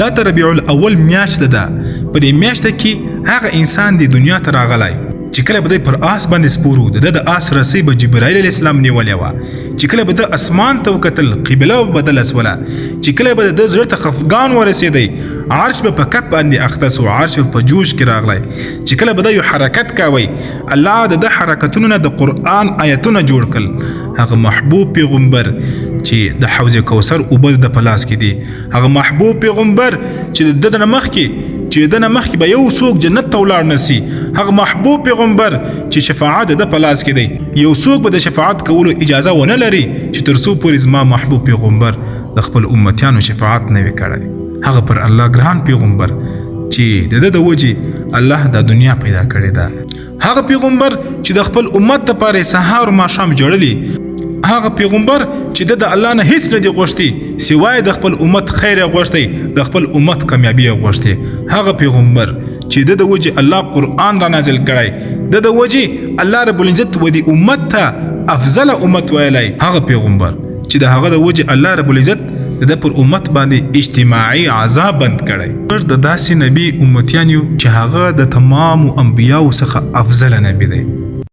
دا د ربیع الاول میاشت ده. په دې میاشت کې هغه انسان د دنیا ته راغلی چې کله به پر آس باندې سپورو د آس رسۍ به جبرائیل علیه السلام نیولې وه، چې کله به د اسمان ته وکتل قبله به بدله سوله، چې کله به د زړه ته خفګان ورسېدی عرش به په کف باندې اخته سو، عرش به په جوش کې راغلی، چې کله به د یو حرکت کوي الله د حرکتونو نه د قرآن آیتونه جوړ کړل. هغه محبوب پیغمبر چې د حوض کوثر اوبه د په لاس کې دي، هغه محبوب پیغمبر چې د نه مخکې به یو څوک جنت ته ولاړ نسی، هغه محبوب پیغمبر چې شفاعت د په لاس کې دی، یو څوک به د شفاعت کولو اجازه ونه لري چې تر څو پورې زما محبوب پیغمبر د خپل امتیانو شفاعت نه وي کړی. هغه پر الله ګران پیغمبر چې د وجې الله د دنیا پیدا کړې ده، هغه پیغمبر چې د خپل امت لپاره سهار او ماښام جوړلی، هغه پیغمبر چې د الله نه هیڅ نه دی غوښتي سوای د خپل امت خیر غوښتي، د خپل امت کامیابی غوښتي، هغه پیغمبر چې د وجه الله قرآن را نازل کړی، د وجه الله رب العزت و دې امت ته افضل امت ویلی، هغه پیغمبر چې د هغه د وجه الله رب العزت د پر امت باندې اجتماعي عذاب بند کړی. د داسې نبی امتیان یو چې هغه د تمام انبیاو څخه افضل نبی دی.